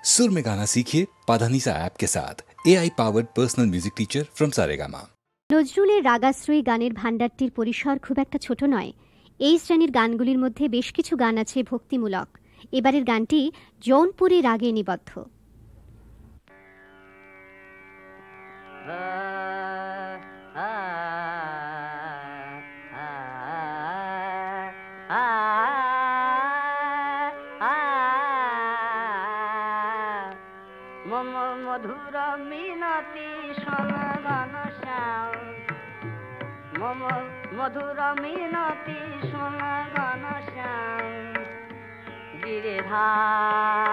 सुर में गाना सीखिए पाधानीसा ऐप के साथ AI powered personal music teacher from Saregama. নজরুলের রাগাশ্রয়ী গানের ভাণ্ডারটির পরিসর খুব একটা ছোট নয়। এই শ্রেণীর গানগুলির মধ্যে বেশ কিছু গান আছে ভক্তিমূলক। এবারের গানটি জৌনপুরী রাগে নিবদ্ধ। মধুর মিনতি শোনগণ শ্যাম, মম মধুর মিনতি শোনগণ শ্যাম, গিরিধারী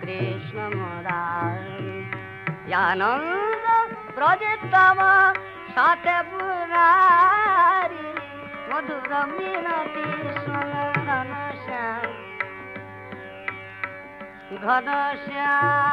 কৃষ্ণ মুরারি, আনন্দ প্রজিতম সাথে পুরারি, মধুর মিনতি শোনগণ শ্যাম, ঘনশ্যাম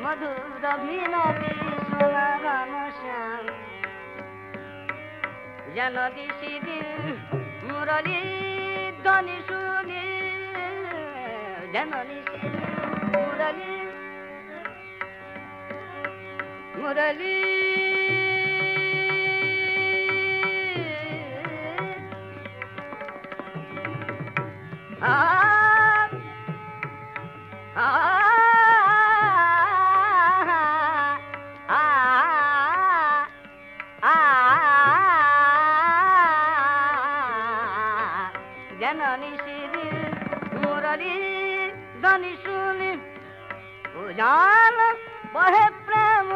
মধুর মিনতি জানদি সিদিন মুরলি ধ্বনি শুনি, জাননি মুরলি মুরলি জননী শ্রী মুরলী ধ্বনি শুনি, উজান বহে প্রেম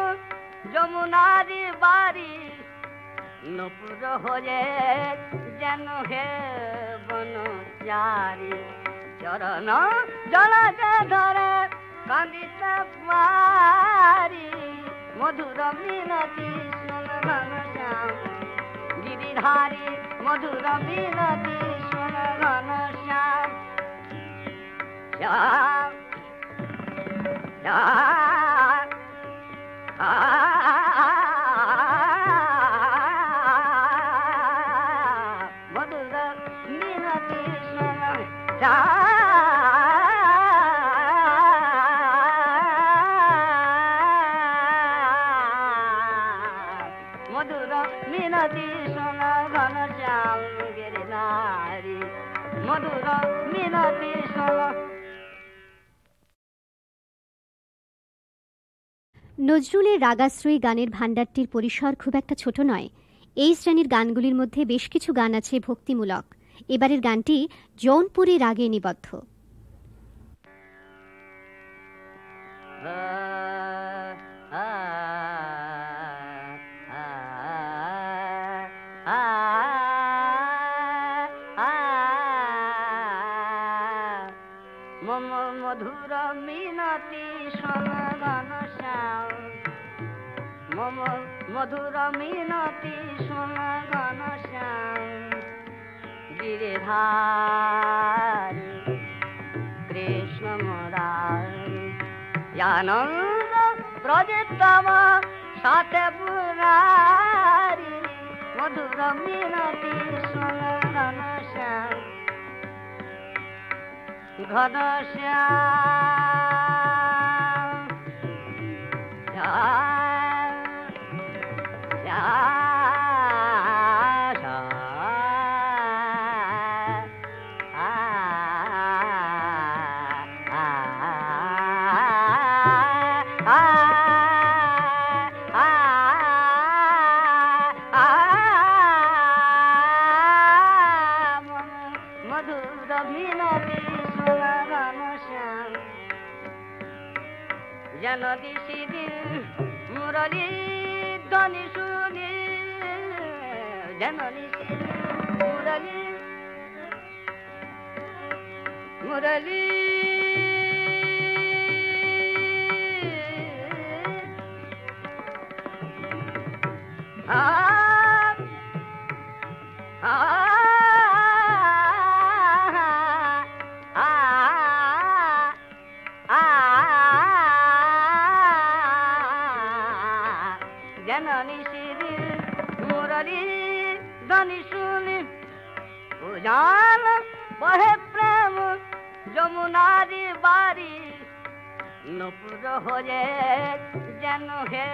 যমুনারি বাড়ি, নপুর হয়ে যেন হে বনচারী, চরণ জলাতে ধরে কান্দিতে পারি, মধুর মিনতি শোনগণ শ্যাম, গিরিধারী মধুর মিনতি শোনগণ শ্যাম, শ্যাম মধুর মিনতি শোনগণ মধুর মিনতি শোনগণ শ্যাম, গিরিধারী মধুর মিনতি শোন। নজরুলের রাগাশ্রয়ী গানের ভাণ্ডারটির পরিসর খুব একটা ছোট নয়। এই শ্রেণীর গানগুলির মধ্যে বেশ কিছু গান আছে ভক্তিমূলক। এবারের গানটি জৌনপুরী রাগে নিবদ্ধ। মম মধুর মিনতি শোনগণ শ্যাম, মম মধুর মিনতি শোনগণ শ্যাম, গিরিধারী কৃষ্ণ মুরারি, আনন্দ প্রজিতম সাথে পুরারি, মধুর মিনতি শোনগণ শ্যাম, ঘনশ্যাম মধুর মিনতি শোনগণ শ্যাম, জানদি সিদিন মুরলী ধ্বনি শুনি, জাননি মুরলী মুরলী जननी शिरी मुरली धनी सुनी उजान बहे प्रेम যমুনারি বাড়ি নপুর হয়ে যেন হে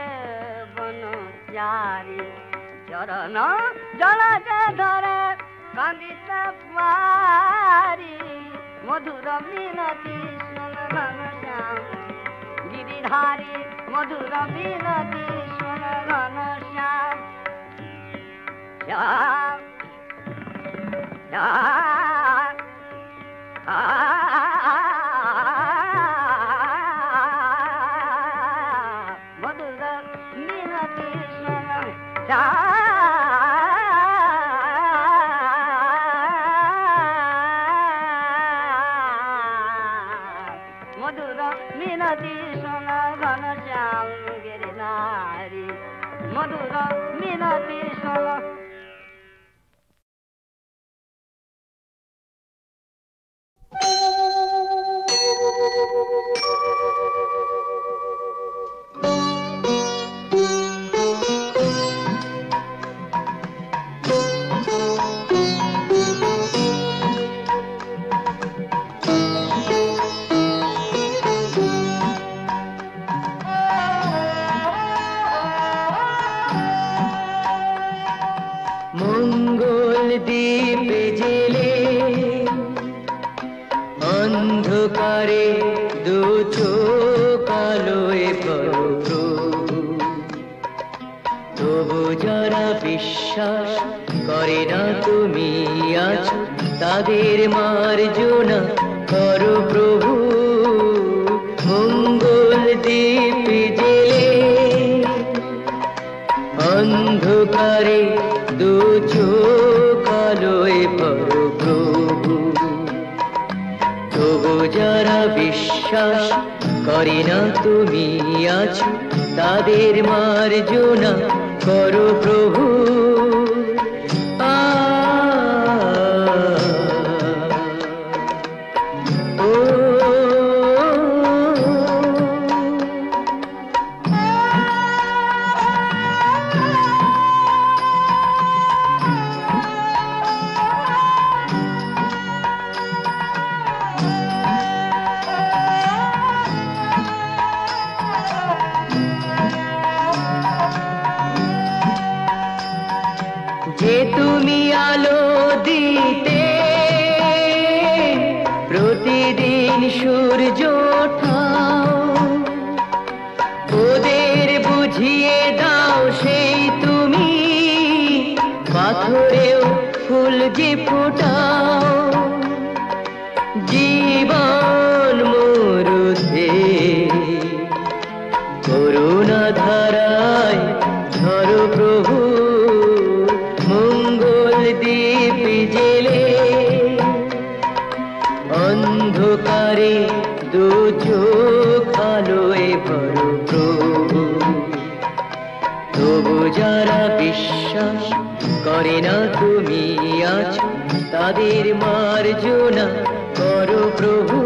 বনচারি চরণ জলাতে ধরে কান্দিতে পারি মধুর মিনতি শুন ঘন শ্যাম গিরিধারী মধুর মিনতি শুন ঘন শ্যাম শ্যাম শ্যাম মধুর মিনতি শুন মধুর মিনতি শুন ঘন শ্যাম গিরিধারী মধুর মিনতি শুন মঙ্গল দ্বীপ জেলে অন্ধকারে দু চোখ আলোয় করো প্রভু, তবু যারা বিশ্বাস করে না তুমি আছো তাদের মার্জনা করো প্রভু। মঙ্গল দ্বীপ জেলে অন্ধকারে দু চোখ আলোয় করো প্রভু, তবু যারা বিশ্বাস করে না তুমি আছো তাদের মার্জনা করো প্রভু। যে তুমি আলো দিতে প্রতিদিন সূর্য ওঠাও, ওদের বুঝিয়ে দাও সেই তুমি পাথরেও ফুল যে ফোটাও। জীবন মরুতে করুণা ধারায় ধরো প্রভু। মঙ্গল দ্বীপ জেলে অন্ধকারে দু চোখ আলোয় ভরো প্রভু, তবু যারা বিশ্বাস করে না তুমি আছো তাদের মার্জনা করো প্রভু।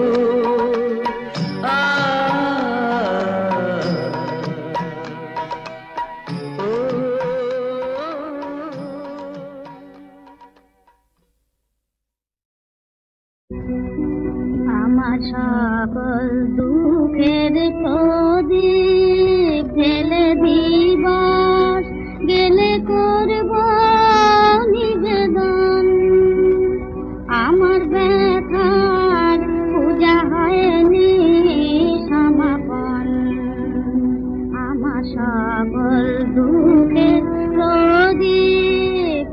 আমার সকল দুঃখের প্রদীপ ঢেলে দিবস গেলে করব নিবেদন। আমার ব্যথার পূজা হয়নি সমাপন। আমার সকল দুঃখের প্রদীপ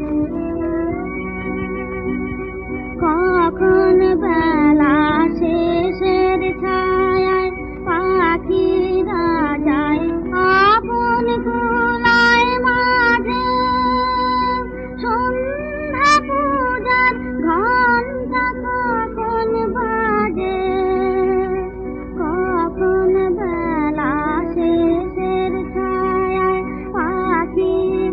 কখন বেলা শেষের ছায়ায় পাখিরা যায় আপন খোলায় মাঝে। সন্ধ্যা পূজার ঘণ্টা কখন বাজে, কখন বেলা শেষের ছায়ায় পাখিরা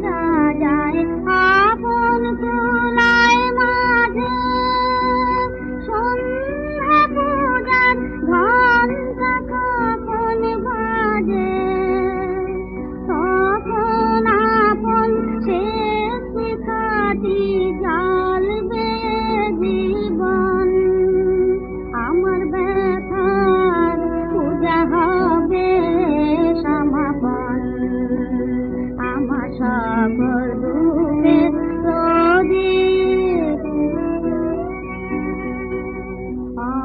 আমার সকল দুঃখের প্রদীপ।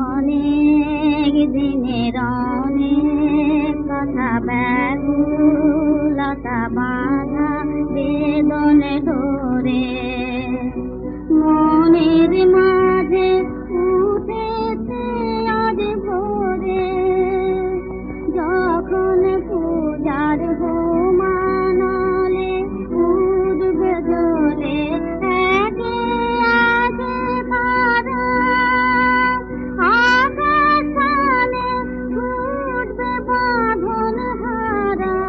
অনেক দিনের অনেক কথা ব্যাকুলতা বাঁধা বেদনে ধরে মনের মাঝে উঠেছে আজ ভোরে, যখন পূজার হোমানলে উঠবে জ্বলে একে একে তারা, আকাশে ছুটবে বাঁধন হারা,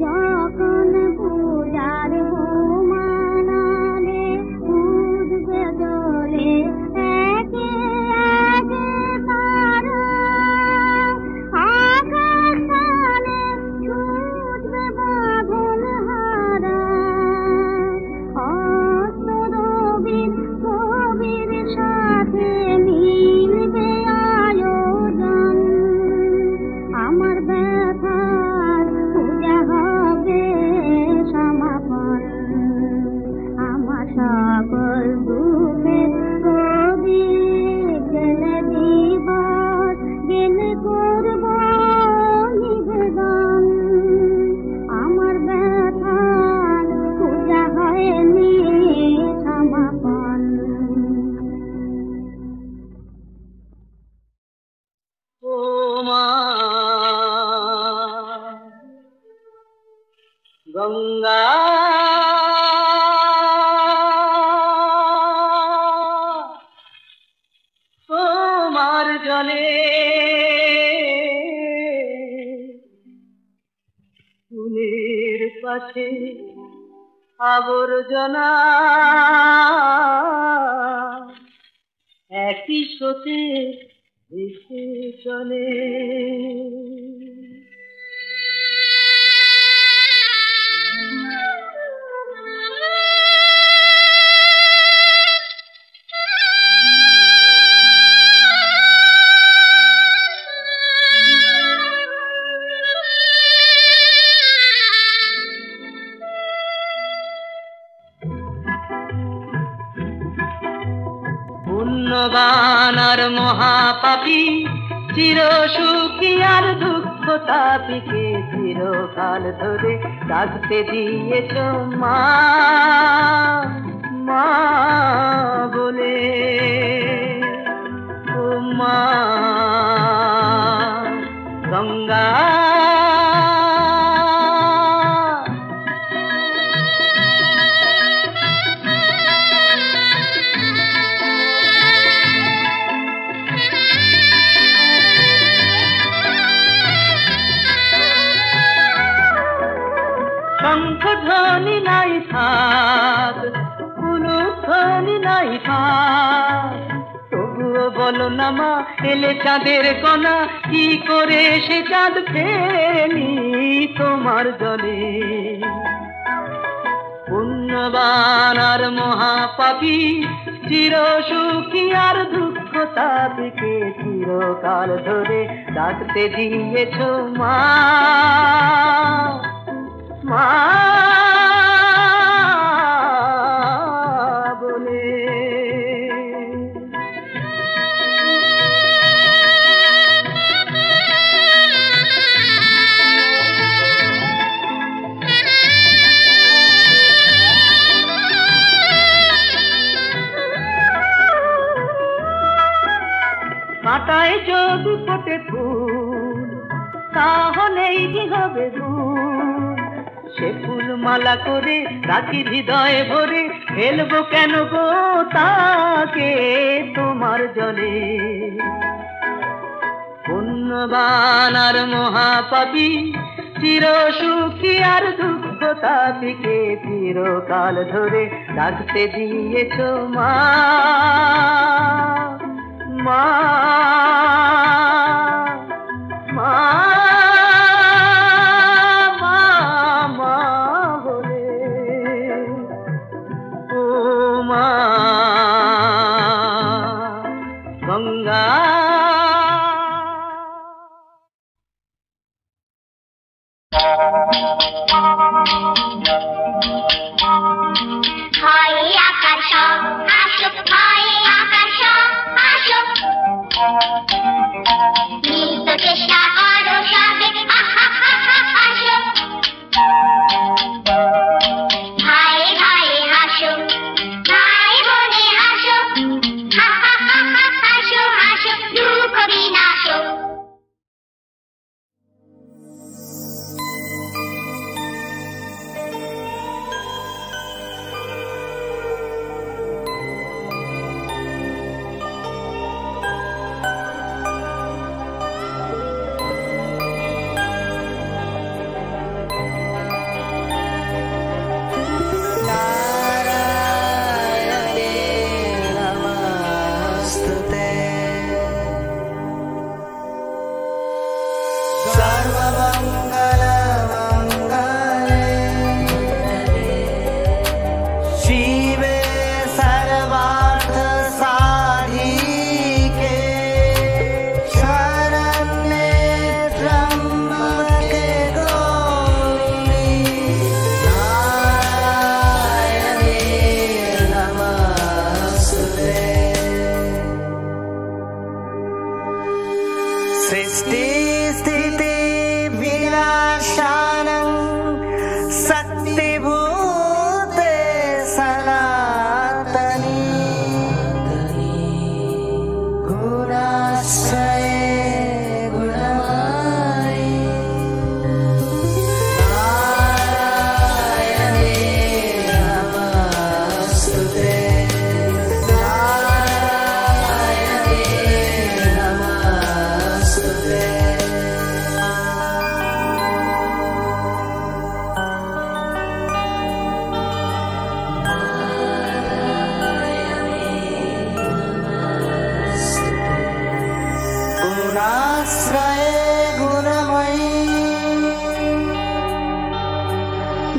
যখন পূজার হোমানলে উঠবে জ্বলে একে একে তারা, আকাশে ছুটবে বাঁধন হারা। অস্তরবীর ছবির সাথে মিলবে আয়োজন, আমার ব্যথার পূজা হবে সমাপন। আমার সকল দুঃখের প্রদীপ গেলে দিবস গেলে করব নিবেদন, আমার ব্যথার পূজা হয়নি সমাপন। ও মা গঙ্গা, তোমার জলে ফুলের পাশে আবর্জনা একই স্রোতে ভেসে চলে। পুণ্যবান আর মহাপাপী চির সুখী আর দুঃখ তাপিকে চিরকাল ধরে ডাকতে দিয়েছ মা মা বলে। ও মা গঙ্গা, শঙ্খধ্বনি নাই থাক, উলুধ্বনি নাই থাক, তবুও বলো না মা এলে চাঁদের কণা কি করে সে চাঁদ ফেলি তোমার জলে। পুণ্যবান আর মহাপাপী চির সুখী আর দুঃখ তাপিকে চিরকাল ধরে ডাকতে দিয়েছ মা মা বলে। কাঁটায় যদি ফোটে ফুল তাহলেই কি হবে ভুল, সে ফুল মালা করে রাখি হৃদয়ে ভরে ফেলবো কেন গো তাকে তোমার জলে। পুণ্যবান আর মহাপাপী চির সুখী আর দুঃখ তাপিকে চিরকাল ধরে ডাকতে দিয়েছ মা মা মা মা মা বলে। ও মা গঙ্গা,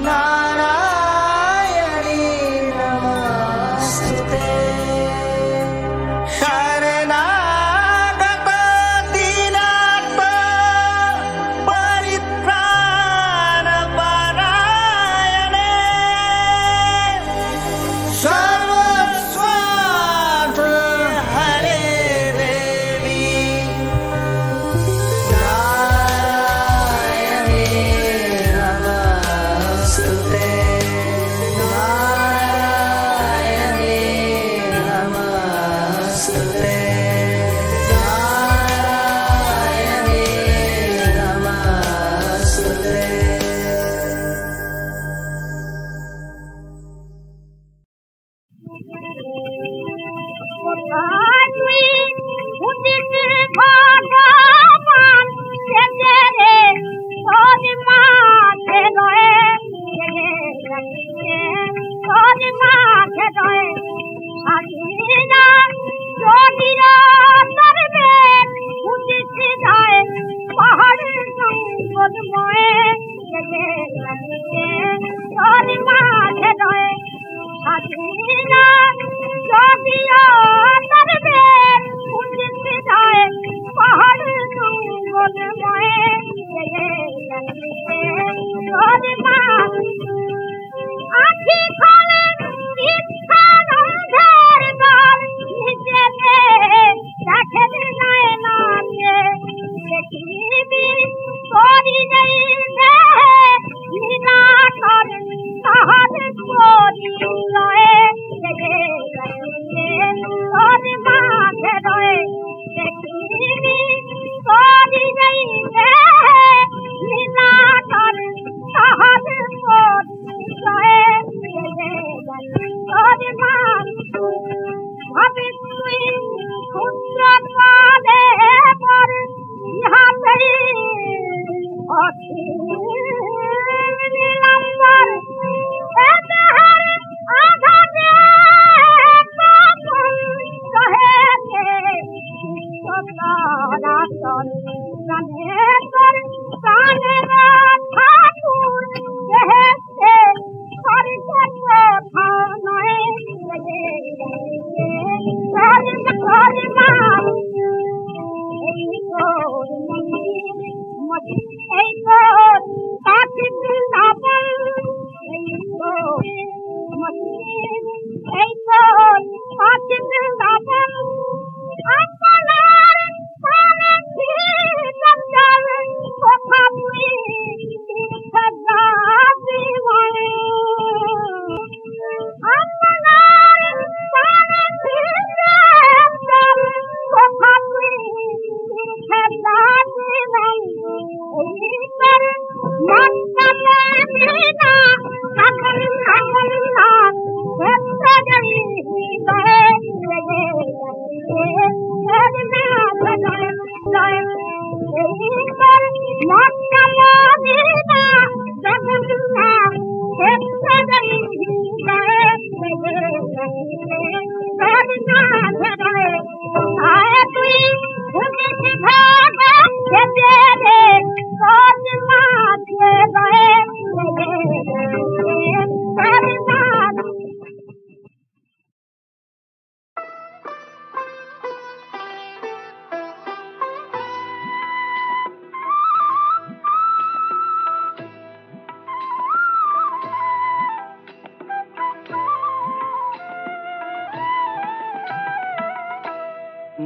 नारायणी नमस्तुते शरणागत दीनात्मा परित्राण परायणे सर्वस्वार्थ हरे देवी नारायणी नमस्तुते नारायणी नमस्तुते नारायणी नमस्तुते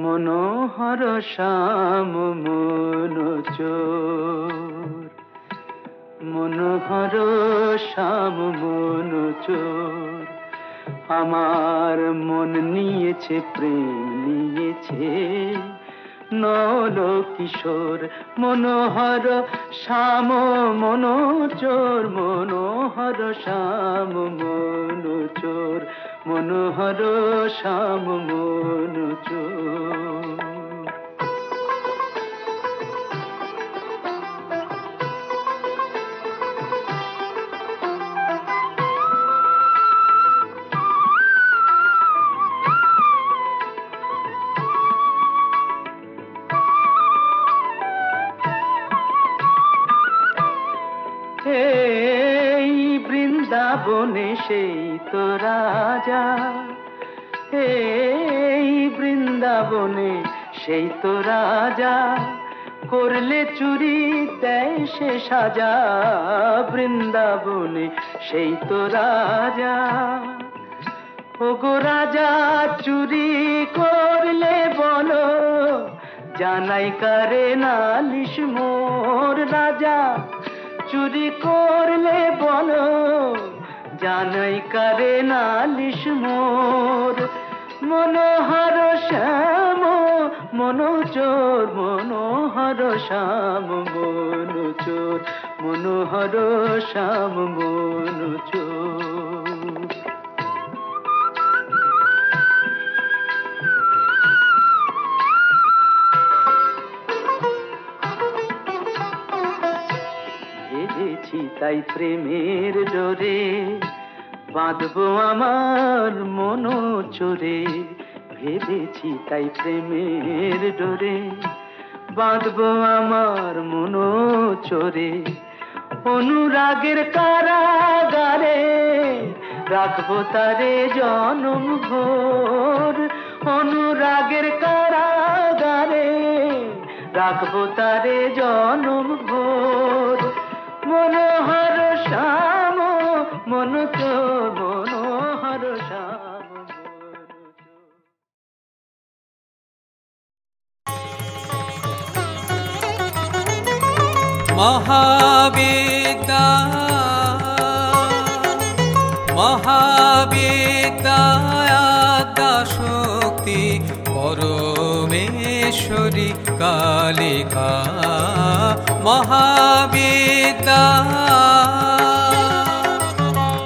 মনোহর শ্যাম মনোচোর মনোহর শ্যাম মনোচোর আমার মন নিয়েছে প্রেম নিয়েছে নল কিশোর মনোহর শ্যাম মনোচোর মনোহর শ্যাম মনোচোর মনোহর শ্যাম মনোচোর এই বৃন্দাবনে সেই তো রাজা, এই বৃন্দাবনে সেই তো রাজা, করলে চুরি দেয় সে সাজা, বৃন্দাবনে সেই তো রাজা। ওগো রাজা চুরি করলে বলো, জানাই কারে নালিশ মোর। রাজা চুরি করলে বলো, জানাই কারে নালিশ মোর। মনোহর শ্যাম মনোচোর, মনোহর শ্যাম মনোচোর, মনোহর শ্যাম মনোচোর। ভেবেছি তাই প্রেমের ডোরে, বাঁধবো আমার মনোচোরে। ভেবেছি তাই প্রেমের ডোরে, বাঁধবো আমার মনোচোরে। অনুরাগের কারাগারে রাখবো তারে জনম ভোর। অনুরাগের কারাগারে রাখবো তারে জনম ভোর। মনোহর শ্যাম মনোচোর, মনোহর শ্যাম মনোচোর। মহাবিদ্যা মহাবিদ্যাদ্যা শক্তি পরমেশ্বরী কালিকা। মহাবিদ্যা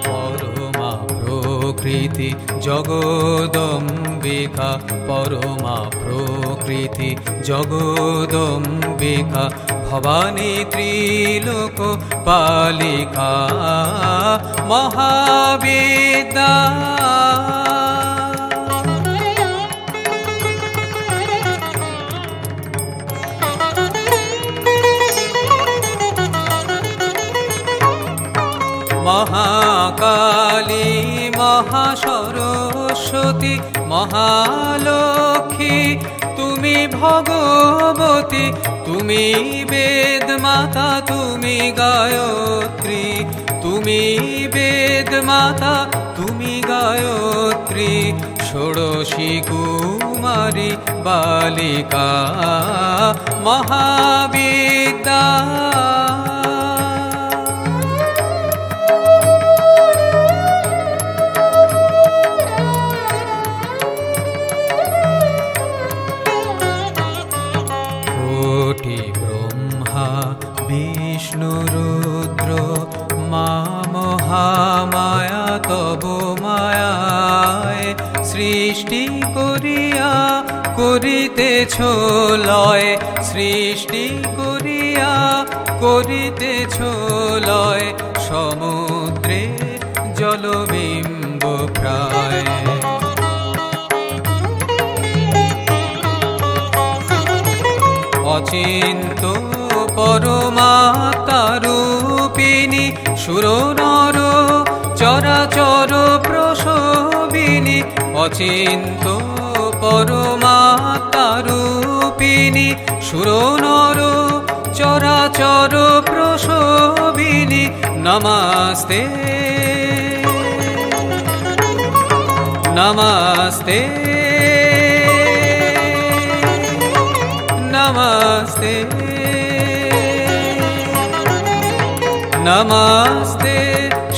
পরমা প্রকৃতি জগদম্বিকা, পরমা প্রকৃতি জগদম্বিকা, ভবানী ত্রিলোক পালিকা। মহাবিদ্যা মহাকালী মহাসরস্বতী মহালক্ষ্মী, তুমি ভগবতী, তুমি বেদ মাতা, তুমি গায়ত্রী। তুমি বেদ মাতা, তুমি গায়ত্রী, ষোড়শী কুমারী বালিকা। মহাবিদ্যা বিষ্ণু রুদ্র মা মহামায়া, তব মায়ায় সৃষ্টি করিয়া করিতেছ লয়। সৃষ্টি করিয়া করিতেছ লয়, সমুদ্রে জলবিম্ব প্রায়। অচিন্ত পরমাত্মারূপিণী, সুর নর চরাচর প্রসবিনী। অচিন্ত পরমাত্মারূপিণী, সুর নর চরাচর প্রসবিনী। নমস্তে নমস্তে নমস্তে নমস্তে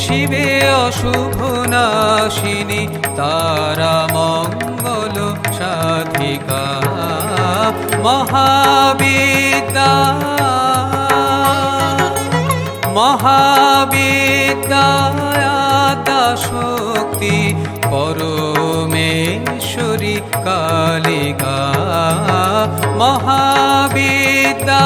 শিবে অশুভ নাশিনী, তারা মঙ্গল সাধিকা। মহাবিদ্যা মহাবিদ্যা শক্তি পরমেশ্বরী কালিকা। মহাবিদ্যা